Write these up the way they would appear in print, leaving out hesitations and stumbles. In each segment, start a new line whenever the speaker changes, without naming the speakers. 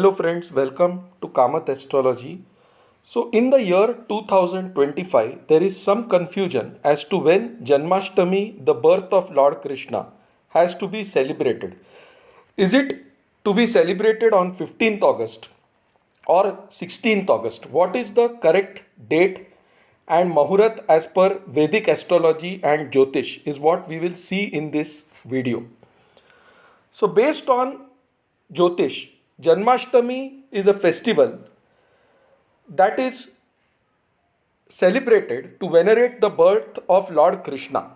Hello friends, welcome to Kamath Astrology. So in the year 2025, there is some confusion as to when Janmashtami, the birth of Lord Krishna, has to be celebrated. Is it to be celebrated on 15th August or 16th August? What is the correct date and Mahurat as per Vedic astrology and Jyotish is what we will see in this video. So based on Jyotish, Janmashtami is a festival that is celebrated to venerate the birth of Lord Krishna.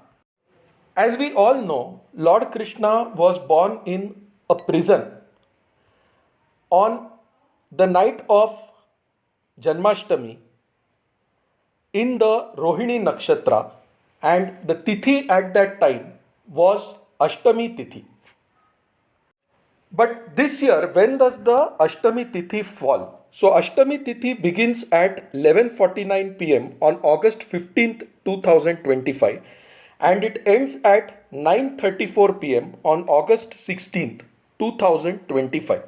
As we all know, Lord Krishna was born in a prison on the night of Janmashtami in the Rohini Nakshatra, and the tithi at that time was Ashtami tithi. But this year, when does the Ashtami Tithi fall? So Ashtami Tithi begins at 11:49 p.m. on August 15th, 2025 and it ends at 9:34 p.m. on August 16th, 2025.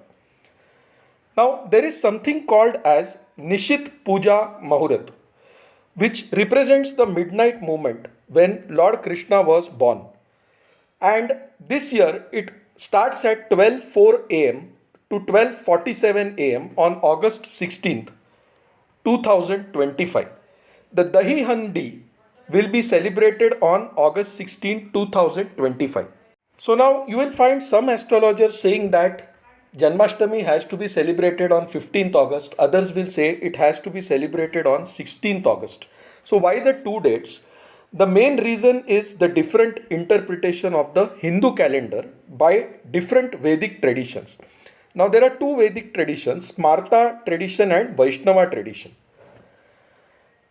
Now there is something called as Nishit Puja Mahurat, which represents the midnight moment when Lord Krishna was born. And this year it starts at 12:04 am to 12:47 am on August 16th, 2025. The Dahi Handi will be celebrated on August 16th, 2025. So now you will find some astrologers saying that Janmashtami has to be celebrated on 15th August. Others will say it has to be celebrated on 16th August. So why the two dates? The main reason is the different interpretation of the Hindu calendar by different Vedic traditions. Now there are two Vedic traditions, Smarta tradition and Vaishnava tradition.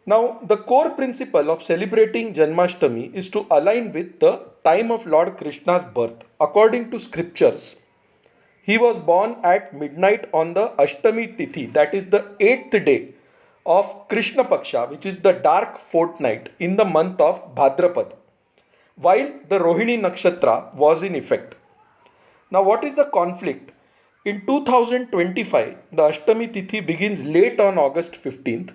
Now the core principle of celebrating Janmashtami is to align with the time of Lord Krishna's birth. According to scriptures, he was born at midnight on the Ashtami Tithi, that is the 8th day of Krishna Paksha, which is the dark fortnight in the month of Bhadrapad, while the Rohini Nakshatra was in effect. Now what is the conflict? In 2025, the Ashtami Tithi begins late on August 15th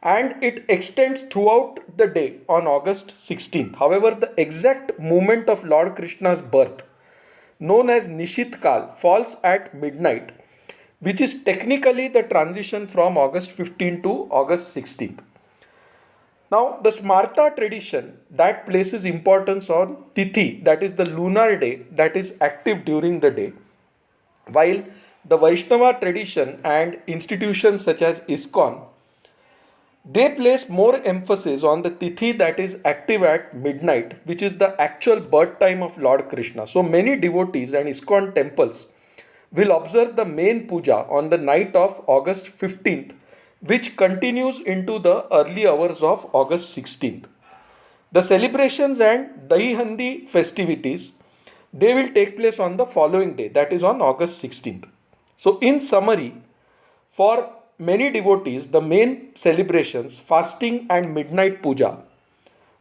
and it extends throughout the day on August 16th. However, the exact moment of Lord Krishna's birth, known as Nishit Kal, falls at midnight, which is technically the transition from August 15th to August 16th. Now, the Smarta tradition that places importance on Tithi, that is the lunar day that is active during the day, while the Vaishnava tradition and institutions such as ISKCON, they place more emphasis on the Tithi that is active at midnight, which is the actual birth time of Lord Krishna. So many devotees and ISKCON temples will observe the main puja on the night of August 15th, which continues into the early hours of August 16th. The celebrations and Dahi Handi festivities, they will take place on the following day, that is on August 16th. So in summary, for many devotees, the main celebrations, fasting and midnight puja,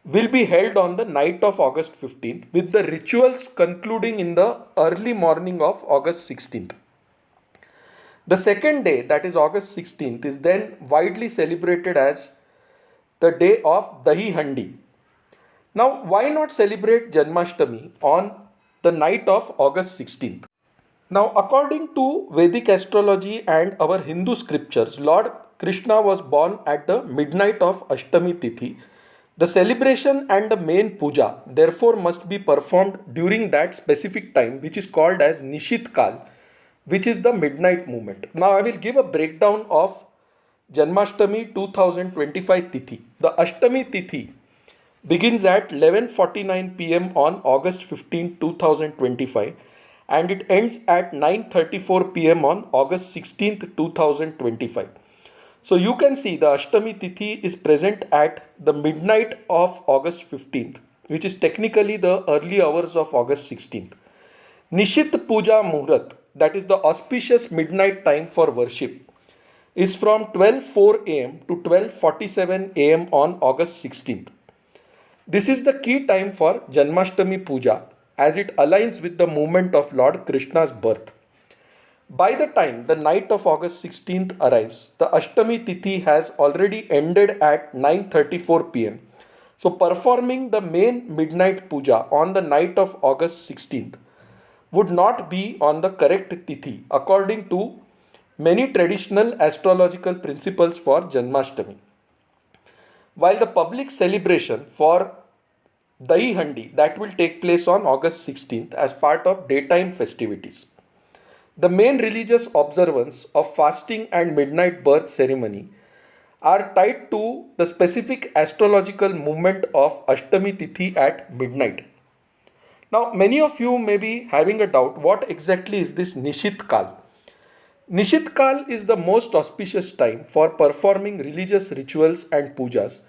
will be held on the night of August 15th, with the rituals concluding in the early morning of August 16th. The second day, that is August 16th, is then widely celebrated as the day of Dahi Handi. Now, why not celebrate Janmashtami on the night of August 16th? Now, according to Vedic astrology and our Hindu scriptures, Lord Krishna was born at the midnight of Ashtami Tithi. The celebration and the main puja therefore must be performed during that specific time, which is called as Nishit Kal, which is the midnight moment. Now I will give a breakdown of Janmashtami 2025 Tithi. The Ashtami Tithi begins at 11:49 p.m. on August 15, 2025 and it ends at 9:34 p.m. on August 16th, 2025. So you can see the Ashtami Tithi is present at the midnight of August 15th, which is technically the early hours of August 16th. Nishit Puja Muhurat, that is the auspicious midnight time for worship, is from 12:04 am to 12:47 am on August 16th. This is the key time for Janmashtami Puja as it aligns with the moment of Lord Krishna's birth. By the time the night of August 16th arrives, the Ashtami tithi has already ended at 9:34 pm. So performing the main midnight puja on the night of August 16th would not be on the correct tithi according to many traditional astrological principles for Janmashtami. While the public celebration for Dahi Handi that will take place on August 16th as part of daytime festivities. The main religious observance of fasting and midnight birth ceremony are tied to the specific astrological movement of Ashtami Tithi at midnight. Now, many of you may be having a doubt what exactly is this Nishit Kal? Nishit Kal is the most auspicious time for performing religious rituals and pujas,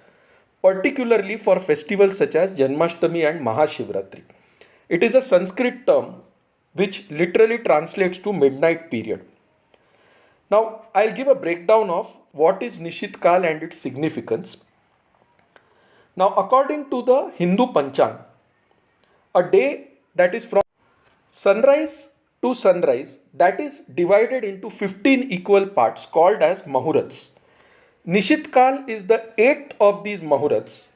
particularly for festivals such as Janmashtami and Mahashivratri. It is a Sanskrit term which literally translates to midnight period. Now, I'll give a breakdown of what is Nishit Kal and its significance. Now, according to the Hindu Panchang, a day that is from sunrise to sunrise that is divided into 15 equal parts called as Mahurats. Nishit Kal is the 8th of these Mahurats,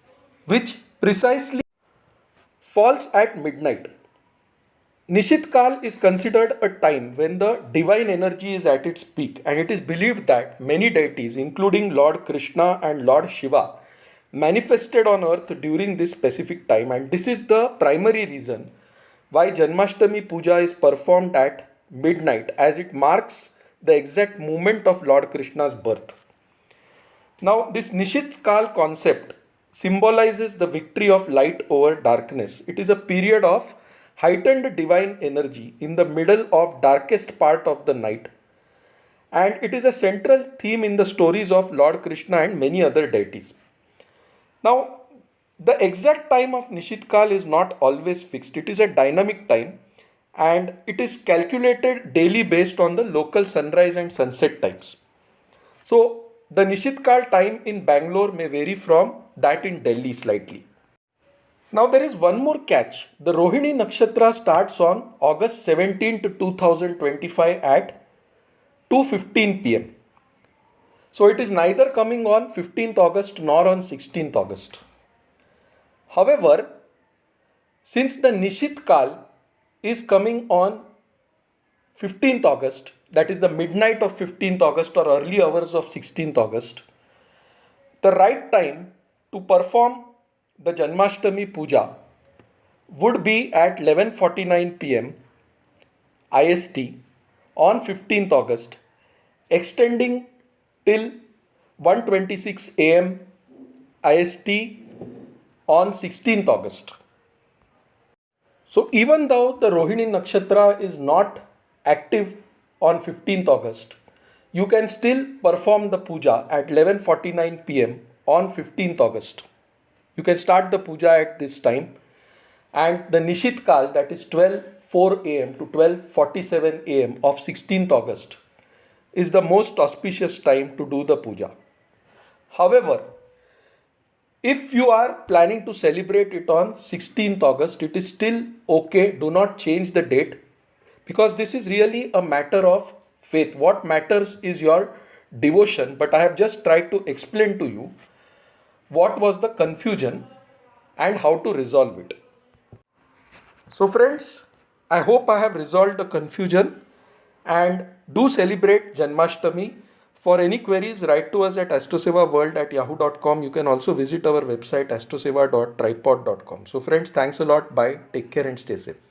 which precisely falls at midnight. Nishit Kal is considered a time when the divine energy is at its peak, and it is believed that many deities, including Lord Krishna and Lord Shiva, manifested on earth during this specific time, and this is the primary reason why Janmashtami puja is performed at midnight, as it marks the exact moment of Lord Krishna's birth. Now, this Nishit Kal concept symbolizes the victory of light over darkness. It is a period of heightened divine energy in the middle of darkest part of the night, and it is a central theme in the stories of Lord Krishna and many other deities. Now, the exact time of Nishit Kal is not always fixed. It is a dynamic time and it is calculated daily based on the local sunrise and sunset times. So, the Nishit Kal time in Bangalore may vary from that in Delhi slightly. Now there is one more catch. The Rohini Nakshatra starts on August 17 to 2025 at 2:15 pm. So it is neither coming on 15th August nor on 16th August. However, since the Nishit Kal is coming on 15th August, that is the midnight of 15th August or early hours of 16th August, the right time to perform the Janmashtami puja would be at 11:49 pm IST on 15th August, extending till 1:26 am IST on 16th August. So even though the Rohini Nakshatra is not active on 15th August, you can still perform the puja at 11:49 pm on 15th August. You can start the puja at this time, and the Nishit Kal, that is 12:04 am to 12:47 am of 16th August, is the most auspicious time to do the puja. However, if you are planning to celebrate it on 16th August, it is still okay. Do not change the date, because this is really a matter of faith. What matters is your devotion, but I have just tried to explain to you what was the confusion and how to resolve it. So friends, I hope I have resolved the confusion, and do celebrate Janmashtami. For any queries, write to us at astrosevaworld@yahoo.com. You can also visit our website astroseva.tripod.com. So friends, thanks a lot. Bye. Take care and stay safe.